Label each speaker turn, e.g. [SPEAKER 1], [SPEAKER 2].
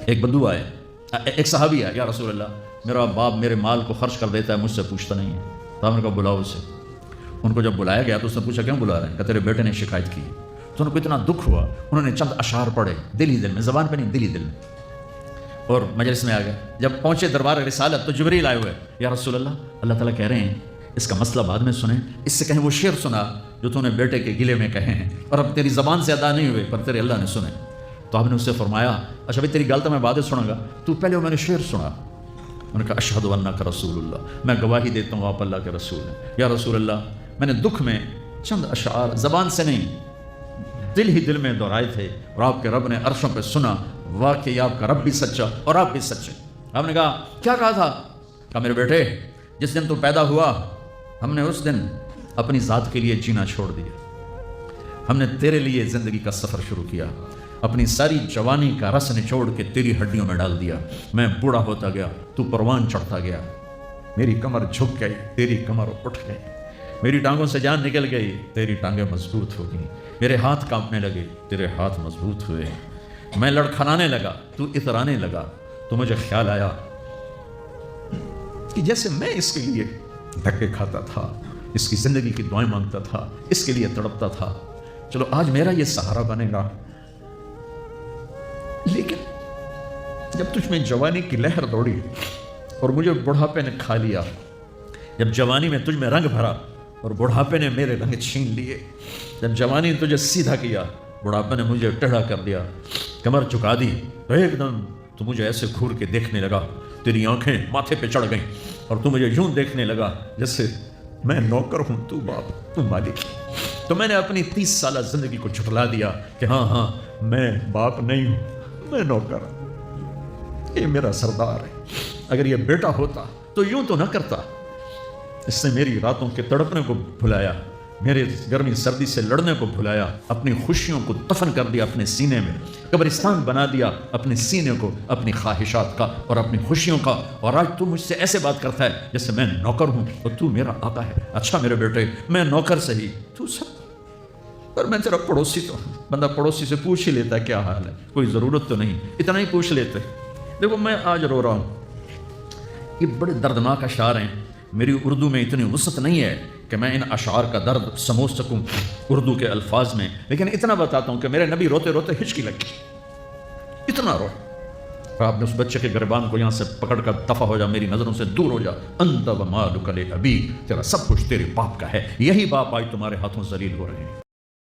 [SPEAKER 1] ایک بدو آئے، ایک صحابی ہے، یا رسول اللہ میرا باپ میرے مال کو خرچ کر دیتا ہے، مجھ سے پوچھتا نہیں ہے، تو آپ نے کہا بلاؤ اسے۔ ان کو جب بلایا گیا تو اس نے پوچھا کیوں بلا رہے ہیں؟ کہ تیرے بیٹے نے شکایت کی۔ تو ان کو اتنا دکھ ہوا، انہوں نے چند اشعار پڑھے دل ہی دل میں، زبان پہ نہیں، دل ہی دل میں، اور مجلس میں آ گئے۔ جب پہنچے دربار رسالت تو جبریل آئے ہوئے، یا رسول اللہ اللہ تعالیٰ کہہ رہے ہیں اس کا مسئلہ بعد میں سنیں، اس سے کہیں وہ شعر سنا جو تو نے بیٹے کے گلے میں کہے ہیں اور اب تیری زبان سے ادا نہیں ہوئے پر تیرے اللہ نے سنے۔ تو آپ نے اس سے فرمایا اچھا بھائی تیری گل تو میں بعد میں سنوں گا، تو پہلے وہ میں نے شعر سنا۔ انہوں نے کہا اشہد انک رسول اللہ، میں گواہی دیتا ہوں آپ اللہ کے رسول ہیں۔ یا رسول اللہ میں نے دکھ میں چند اشعار زبان سے نہیں دل ہی دل میں دہرائے تھے اور آپ کے رب نے عرشوں پہ سنا، واقعی آپ کا رب بھی سچا اور آپ بھی سچے۔ آپ نے کہا کیا کہا تھا؟ کہا میرے بیٹے جس دن تو پیدا ہوا ہم نے اس دن اپنی ذات کے لیے جینا چھوڑ دیا، ہم نے تیرے لیے زندگی کا سفر شروع کیا، اپنی ساری جوانی کا رس نچوڑ کے تیری ہڈیوں میں ڈال دیا، میں بوڑھا ہوتا گیا تو پروان چڑھتا گیا، میری کمر جھک گئی تیری کمر اٹھ گئی، میری ٹانگوں سے جان نکل گئی تیری ٹانگیں مضبوط ہو گئیں، میرے ہاتھ کانپنے لگے تیرے ہاتھ مضبوط ہوئے، میں لڑکھڑانے لگا تو اترانے لگا، تو مجھے خیال آیا کہ جیسے میں اس کے لیے دھکے کھاتا تھا، اس کی زندگی کی دعائیں مانگتا تھا، اس کے لیے تڑپتا تھا، چلو آج میرا یہ سہارا بنے گا، لیکن جب تجھ میں جوانی کی لہر دوڑی اور مجھے بڑھاپے نے کھا لیا، جب جوانی میں تجھ میں رنگ بھرا اور بڑھاپے نے میرے رنگ چھین لیے، جب جوانی نے تجھے سیدھا کیا بڑھاپے نے مجھے ٹیڑھا کر دیا، کمر چکا دی تو ایک دم تو مجھے ایسے گھور کے دیکھنے لگا، تیری آنکھیں ماتھے پہ چڑھ گئیں اور تو مجھے یوں دیکھنے لگا جیسے میں نوکر ہوں تو باپ تو مالک۔ تو میں نے اپنی 30 سالہ زندگی کو جھٹلا دیا کہ ہاں میں باپ نہیں ہوں، میں نوکر ہوں، یہ میرا سردار ہے، اگر یہ بیٹا ہوتا تو یوں تو نہ کرتا۔ اس نے میری راتوں کے تڑپنے کو بھلایا، میرے گرمی سردی سے لڑنے کو بھلایا، اپنی خوشیوں کو دفن کر دیا اپنے سینے میں، قبرستان بنا دیا اپنے سینے کو، اپنی خواہشات کا اور اپنی خوشیوں کا، اور آج تو مجھ سے ایسے بات کرتا ہے جیسے میں نوکر ہوں اور تو میرا آقا ہے۔ اچھا میرے بیٹے میں نوکر صحیح تو سب پر میں تیرا پڑوسی تو ہوں، بندہ پڑوسی سے پوچھ ہی لیتا ہے کیا حال ہے، کوئی ضرورت تو نہیں، اتنا ہی پوچھ لیتے۔ دیکھو میں آج رو رہا ہوں، یہ بڑے دردناک اشعار ہیں، میری اردو میں اتنی وسعت نہیں ہے کہ میں ان اشعار کا درد سمجھ سکوں اردو کے الفاظ میں، لیکن اتنا بتاتا ہوں کہ میرے نبی روتے روتے ہچکی لگی، اتنا رو۔ آپ نے اس بچے کے گریبان کو یہاں سے پکڑ کر دفع ہو جا، میری نظروں سے دور ہو جا، انت و مالک لابیک، تیرا سب کچھ تیرے باپ کا ہے، یہی باپ آج تمہارے ہاتھوں ذلیل ہو رہے ہیں۔